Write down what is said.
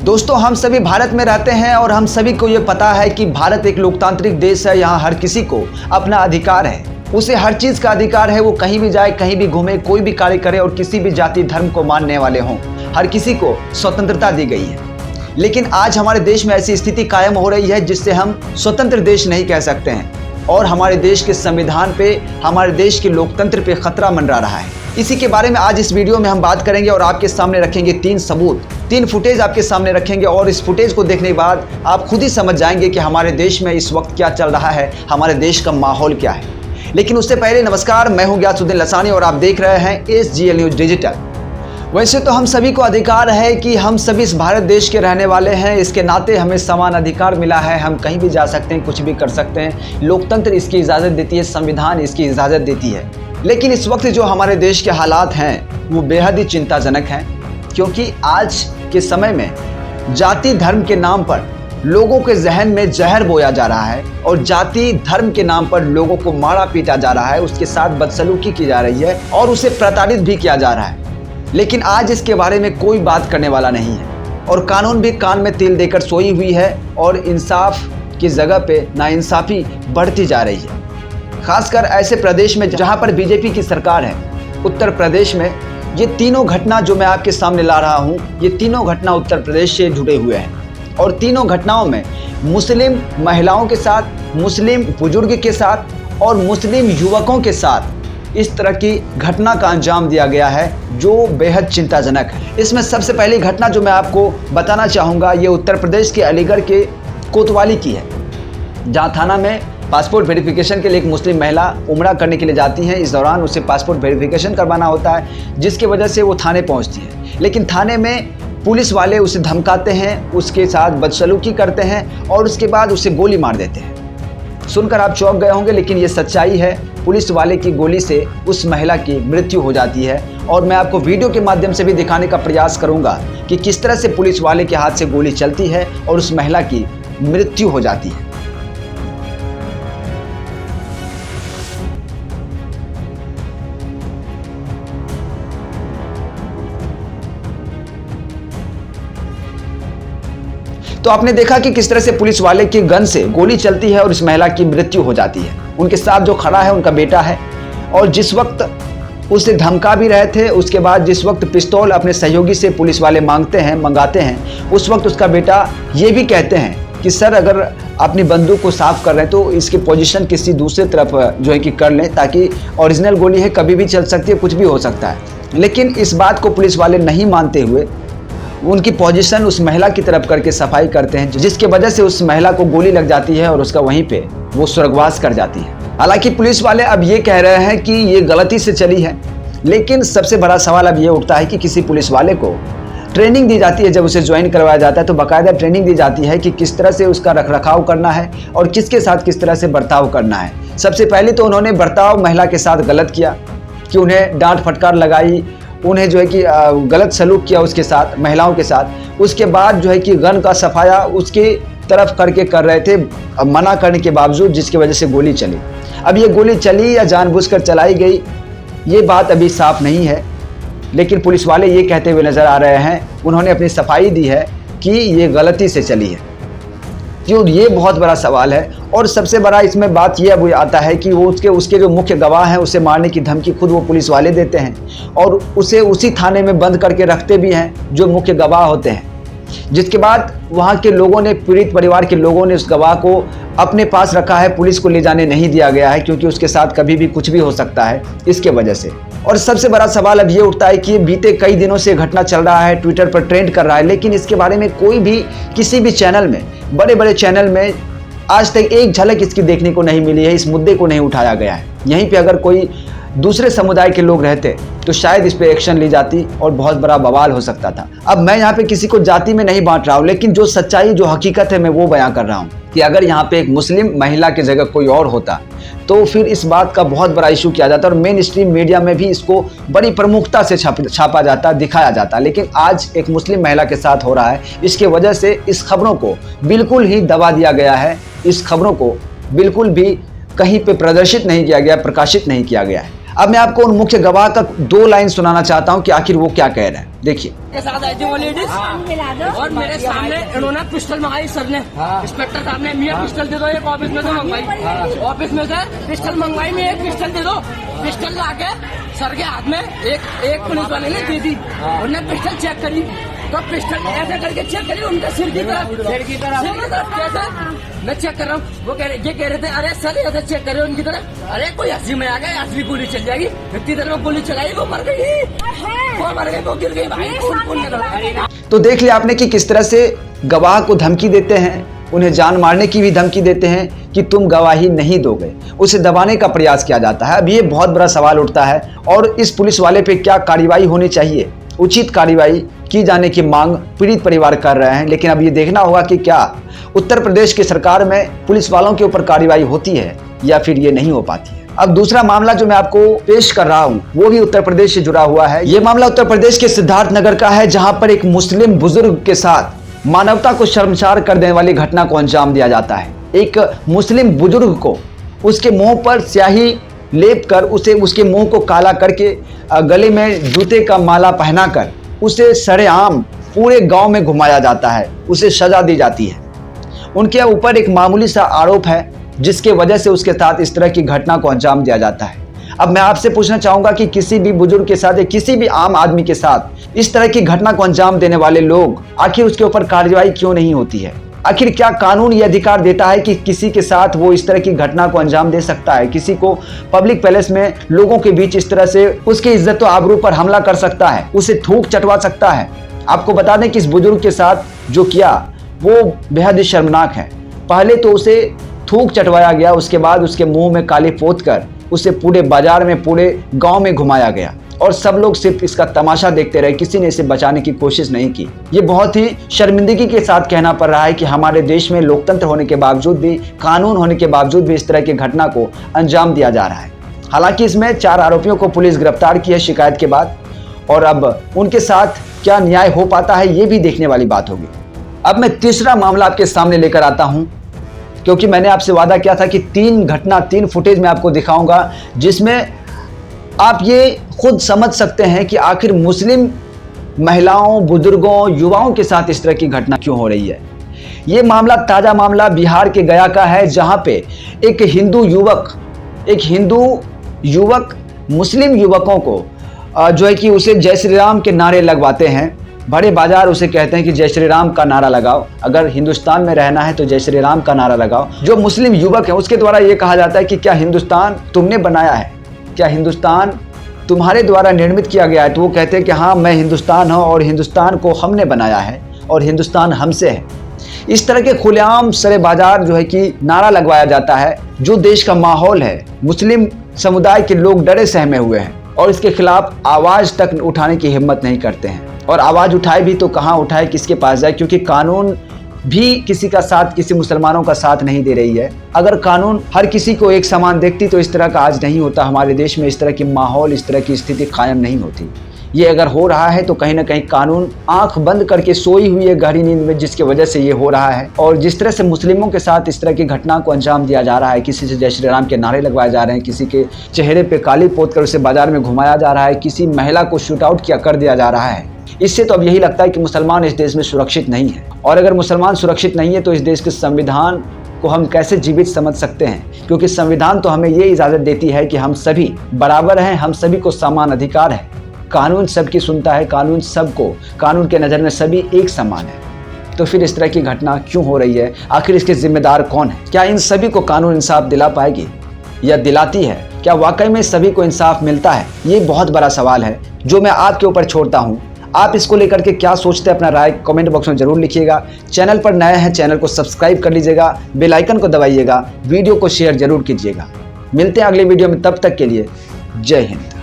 दोस्तों, हम सभी भारत में रहते हैं और हम सभी को ये पता है कि भारत एक लोकतांत्रिक देश है। यहाँ हर किसी को अपना अधिकार है, उसे हर चीज़ का अधिकार है। वो कहीं भी जाए, कहीं भी घूमे, कोई भी कार्य करे और किसी भी जाति धर्म को मानने वाले हों, हर किसी को स्वतंत्रता दी गई है। लेकिन आज हमारे देश में ऐसी स्थिति कायम हो रही है जिससे हम स्वतंत्र देश नहीं कह सकते हैं और हमारे देश के संविधान पे, हमारे देश के लोकतंत्र पे खतरा मंडरा रहा है। इसी के बारे में आज इस वीडियो में हम बात करेंगे और आपके सामने रखेंगे 3 सबूत, 3 फुटेज आपके सामने रखेंगे और इस फुटेज को देखने के बाद आप खुद ही समझ जाएंगे कि हमारे देश में इस वक्त क्या चल रहा है, हमारे देश का माहौल क्या है। लेकिन उससे पहले नमस्कार, मैं हूं गयासुद्दीन लसानी और आप देख रहे हैं SGL न्यूज डिजिटल। वैसे तो हम सभी को अधिकार है कि हम सभी इस भारत देश के रहने वाले हैं, इसके नाते हमें समान अधिकार मिला है। हम कहीं भी जा सकते हैं, कुछ भी कर सकते हैं। लोकतंत्र इसकी इजाज़त देती है, संविधान इसकी इजाज़त देती है। लेकिन इस वक्त जो हमारे देश के हालात हैं वो बेहद ही चिंताजनक हैं, क्योंकि आज के समय में जाति धर्म के नाम पर लोगों के जहन में जहर बोया जा रहा है और जाति धर्म के नाम पर लोगों को मारा पीटा जा रहा है, उसके साथ बदसलूकी की जा रही है और उसे प्रताड़ित भी किया जा रहा है। लेकिन आज इसके बारे में कोई बात करने वाला नहीं है और कानून भी कान में तेल देकर सोई हुई है और इंसाफ की जगह पे नाइंसाफ़ी बढ़ती जा रही है। खासकर ऐसे प्रदेश में जहां पर बीजेपी की सरकार है, उत्तर प्रदेश में ये तीनों घटना जो मैं आपके सामने ला रहा हूं, ये तीनों घटना उत्तर प्रदेश से जुड़े हुए हैं और तीनों घटनाओं में मुस्लिम महिलाओं के साथ, मुस्लिम बुजुर्ग के साथ और मुस्लिम युवकों के साथ इस तरह की घटना का अंजाम दिया गया है जो बेहद चिंताजनक है। इसमें सबसे पहली घटना जो मैं आपको बताना चाहूँगा ये उत्तर प्रदेश के अलीगढ़ के कोतवाली की है, जहाँ थाना में पासपोर्ट वेरिफिकेशन के लिए एक मुस्लिम महिला उम्रा करने के लिए जाती है। इस दौरान उसे पासपोर्ट वेरिफिकेशन करवाना होता है, जिसकी वजह से वो थाने पहुँचती है। लेकिन थाने में पुलिस वाले उसे धमकाते हैं, उसके साथ बदसलूकी करते हैं और उसके बाद उसे गोली मार देते हैं। सुनकर आप चौंक गए होंगे, लेकिन ये सच्चाई है। पुलिस वाले की गोली से उस महिला की मृत्यु हो जाती है और मैं आपको वीडियो के माध्यम से भी दिखाने का प्रयास करूंगा कि किस तरह से पुलिस वाले के हाथ से गोली चलती है और उस महिला की मृत्यु हो जाती है। तो आपने देखा कि किस तरह से पुलिस वाले की गन से गोली चलती है और इस महिला की मृत्यु हो जाती है। उनके साथ जो खड़ा है उनका बेटा है और जिस वक्त उसे धमका भी रहे थे, उसके बाद जिस वक्त पिस्तौल अपने सहयोगी से पुलिस वाले मंगाते हैं, उस वक्त उसका बेटा ये भी कहते हैं कि सर, अगर अपनी बंदूक को साफ कर रहे हैं तो इसकी पोजीशन किसी दूसरे तरफ जो है कि कर लें, ताकि ओरिजिनल गोली है, कभी भी चल सकती है, कुछ भी हो सकता है। लेकिन इस बात को पुलिस वाले नहीं मानते हुए उनकी पोजीशन उस महिला की तरफ करके सफाई करते हैं, जिसकी वजह से उस महिला को गोली लग जाती है और उसका वहीं पे वो स्वर्गवास कर जाती है। हालांकि पुलिस वाले अब ये कह रहे हैं कि ये गलती से चली है, लेकिन सबसे बड़ा सवाल अब ये उठता है कि किसी पुलिस वाले को ट्रेनिंग दी जाती है, जब उसे ज्वाइन करवाया जाता है तो बाकायदा ट्रेनिंग दी जाती है कि किस तरह से उसका रखरखाव करना है और किसके साथ किस तरह से बर्ताव करना है। सबसे पहले तो उन्होंने बर्ताव महिला के साथ गलत किया कि उन्हें डांट फटकार लगाई, उन्हें जो है कि गलत सलूक किया उसके साथ, महिलाओं के साथ। उसके बाद जो है कि गन का सफाया उसके तरफ करके कर रहे थे, मना करने के बावजूद, जिसकी वजह से गोली चली। अब ये गोली चली या जानबूझकर चलाई गई, ये बात अभी साफ नहीं है, लेकिन पुलिस वाले ये कहते हुए नज़र आ रहे हैं, उन्होंने अपनी सफाई दी है कि ये गलती से चली है। क्यों, ये बहुत बड़ा सवाल है। और सबसे बड़ा इसमें बात यह अब आता है कि वो उसके जो मुख्य गवाह हैं, उसे मारने की धमकी खुद वो पुलिस वाले देते हैं और उसे उसी थाने में बंद करके रखते भी हैं जो मुख्य गवाह होते हैं। जिसके बाद वहाँ के लोगों ने, पीड़ित परिवार के लोगों ने उस गवाह को अपने पास रखा है, पुलिस को ले जाने नहीं दिया गया है, क्योंकि उसके साथ कभी भी कुछ भी हो सकता है इसके वजह से। और सबसे बड़ा सवाल अब ये उठता है कि बीते कई दिनों से घटना चल रहा है, ट्विटर पर ट्रेंड कर रहा है, लेकिन इसके बारे में कोई भी किसी भी चैनल में, बड़े बड़े चैनल में आज तक एक झलक इसकी देखने को नहीं मिली है, इस मुद्दे को नहीं उठाया गया है। यहीं पे अगर कोई दूसरे समुदाय के लोग रहते तो शायद इस पे एक्शन ली जाती और बहुत बड़ा बवाल हो सकता था। अब मैं यहाँ पे किसी को जाति में नहीं बांट रहा हूँ, लेकिन जो सच्चाई, जो हकीकत है, मैं वो बयां कर रहा हूँ कि अगर यहाँ पे एक मुस्लिम महिला की जगह कोई और होता तो फिर इस बात का बहुत बड़ा इशू किया जाता और मेन स्ट्रीम मीडिया में भी इसको बड़ी प्रमुखता से छापा जाता, दिखाया जाता। लेकिन आज एक मुस्लिम महिला के साथ हो रहा है, इसके वजह से इस खबरों को बिल्कुल ही दबा दिया गया है, इस खबरों को बिल्कुल भी कहीं पे प्रदर्शित नहीं किया गया, प्रकाशित नहीं किया गया है। अब मैं आपको उन मुख्य गवाह का 2 लाइन सुनाना चाहता हूं कि आखिर वो क्या कह रहे हैं। देखिए। के साथ आई थी वो लेडीज और मेरे सामने इन्होंने पिस्टल मंगाई सर ने। इंस्पेक्टर साहब ने मियां पिस्टल दे दो, एक ऑफिस में से मंगवाई, ऑफिस में से पिस्टल मंगवाई, मैं एक पिस्टल दे दो। पिस्टल लाके सर के हाथ में एक पुलिस वाले ने दे दी। उन्होंने पिस्टल चेक करी तो पिस्टल ऐसे करके चेक करी उनके सिर की तरफ कैसे मैं चेक कर रहा हूँ। वो ये कह रहे थे अरे सर ऐसे चेक करे उनकी तरफ, अरे कोई हंसी में आ गया, असली गोली चल जाएगी। इतनी देर में गोली चलाई, वो मर गई, वो गिर गई भाई। तो देख लिया आपने कि किस तरह से गवाह को धमकी देते हैं, उन्हें जान मारने की भी धमकी देते हैं कि तुम गवाही नहीं दोगे, उसे दबाने का प्रयास किया जाता है। अब ये बहुत बड़ा सवाल उठता है और इस पुलिस वाले पे क्या कार्रवाई होनी चाहिए, उचित कार्रवाई की जाने की मांग पीड़ित परिवार कर रहे हैं। लेकिन अब ये देखना होगा कि क्या उत्तर प्रदेश की सरकार में पुलिस वालों के ऊपर कार्रवाई होती है या फिर ये नहीं हो पाती है। अब दूसरा मामला जो मैं आपको पेश कर रहा हूं वो भी उत्तर प्रदेश से जुड़ा हुआ है। ये मामला उत्तर प्रदेश के सिद्धार्थनगर का है, जहां पर एक मुस्लिम बुजुर्ग के साथ मानवता को शर्मसार कर देने वाली घटना को अंजाम दिया जाता है। एक मुस्लिम बुजुर्ग को उसके मुंह पर स्याही लेप कर उसे उसके मुंह को काला करके गले में जूते का माला पहनाकर उसे सरेआम पूरे गांव में घुमाया जाता है, उसे सजा दी जाती है। उनके ऊपर एक मामूली सा आरोप है जिसके वजह से उसके साथ इस तरह की घटना को अंजाम दिया जाता है। अब मैं आपसे पूछना चाहूंगा कि किसी भी बुजुर्ग के साथ या किसी भी आम आदमी के साथ इस तरह की घटना को अंजाम देने वाले लोग, आखिर उसके ऊपर कार्रवाई क्यों नहीं होती है? आखिर क्या कानून ये अधिकार देता है कि किसी के साथ वो इस तरह की घटना को अंजाम दे सकता है, किसी को पब्लिक पैलेस में लोगों के बीच इस तरह से उसकी इज्जत और आबरू पर हमला कर सकता है, उसे थूक चटवा सकता है? आपको बता दें कि इस बुजुर्ग के साथ जो किया वो बेहद शर्मनाक है। पहले तो उसे थूक चटवाया गया, उसके बाद उसके मुंह में काली पोत कर उसे पूरे बाजार में, पूरे गांव में घुमाया गया और सब लोग सिर्फ इसका तमाशा देखते रहे, किसी ने इसे बचाने की कोशिश नहीं की। ये बहुत ही शर्मिंदगी के साथ कहना पड़ रहा है कि हमारे देश में लोकतंत्र होने के बावजूद भी, कानून होने के बावजूद भी इस तरह की घटना को अंजाम दिया जा रहा है। हालांकि इसमें 4 आरोपियों को पुलिस गिरफ्तार की है शिकायत के बाद, और अब उनके साथ क्या न्याय हो पाता है ये भी देखने वाली बात होगी। अब मैं तीसरा मामला आपके सामने लेकर आता हूं, क्योंकि मैंने आपसे वादा किया था कि 3 फुटेज मैं आपको दिखाऊंगा जिसमें आप ये खुद समझ सकते हैं कि आखिर मुस्लिम महिलाओं, बुजुर्गों, युवाओं के साथ इस तरह की घटना क्यों हो रही है। ये मामला, ताज़ा मामला बिहार के गया का है, जहां पे एक हिंदू युवक मुस्लिम युवकों को जो है कि उसे जय श्री राम के नारे लगवाते हैं। बड़े बाजार उसे कहते हैं कि जय श्री राम का नारा लगाओ, अगर हिंदुस्तान में रहना है तो जय श्री राम का नारा लगाओ। जो मुस्लिम युवक है उसके द्वारा ये कहा जाता है कि क्या हिंदुस्तान तुमने बनाया है, क्या हिंदुस्तान तुम्हारे द्वारा निर्मित किया गया है? तो वो कहते हैं कि हाँ, मैं हिंदुस्तान हूँ और हिंदुस्तान को हमने बनाया है और हिंदुस्तान हमसे है। इस तरह के खुलेआम सरे बाजार जो है कि नारा लगवाया जाता है। जो देश का माहौल है, मुस्लिम समुदाय के लोग डरे सहमे हुए हैं और इसके खिलाफ आवाज़ तक उठाने की हिम्मत नहीं करते हैं। और आवाज़ उठाए भी तो कहाँ उठाए, किसके पास जाए, क्योंकि कानून भी किसी का साथ, किसी मुसलमानों का साथ नहीं दे रही है। अगर कानून हर किसी को एक समान देखती तो इस तरह का आज नहीं होता, हमारे देश में इस तरह की माहौल, इस तरह की स्थिति कायम नहीं होती। ये अगर हो रहा है तो कहीं ना कहीं कानून आंख बंद करके सोई हुई है गहरी नींद में, जिसकी वजह से ये हो रहा है। और जिस तरह से मुस्लिमों के साथ इस तरह की घटना को अंजाम दिया जा रहा है, किसी से जय श्री राम के नारे लगवाए जा रहे हैं, किसी के चेहरे पे काली पोत कर उसे बाजार में घुमाया जा रहा है, किसी महिला को शूट आउट कर दिया जा रहा है। इससे तो अब यही लगता है कि मुसलमान इस देश में सुरक्षित नहीं है। और अगर मुसलमान सुरक्षित नहीं है तो इस देश के संविधान को हम कैसे जीवित समझ सकते हैं? क्योंकि संविधान तो हमें ये इजाज़त देती है कि हम सभी बराबर हैं, हम सभी को समान अधिकार है, कानून सबकी सुनता है, कानून सबको, कानून के नज़र में सभी एक समान है। तो फिर इस तरह की घटना क्यों हो रही है? आखिर इसके जिम्मेदार कौन है? क्या इन सभी को कानून इंसाफ दिला पाएगी या दिलाती है? क्या वाकई में सभी को इंसाफ मिलता है? ये बहुत बड़ा सवाल है जो मैं आपके ऊपर छोड़ता हूँ। आप इसको लेकर के क्या सोचते हैं, अपना राय कमेंट बॉक्स में जरूर लिखिएगा। चैनल पर नए हैं, चैनल को सब्सक्राइब कर लीजिएगा, बेल आइकन को दबाइएगा, वीडियो को शेयर जरूर कीजिएगा। मिलते हैं अगले वीडियो में, तब तक के लिए जय हिंद।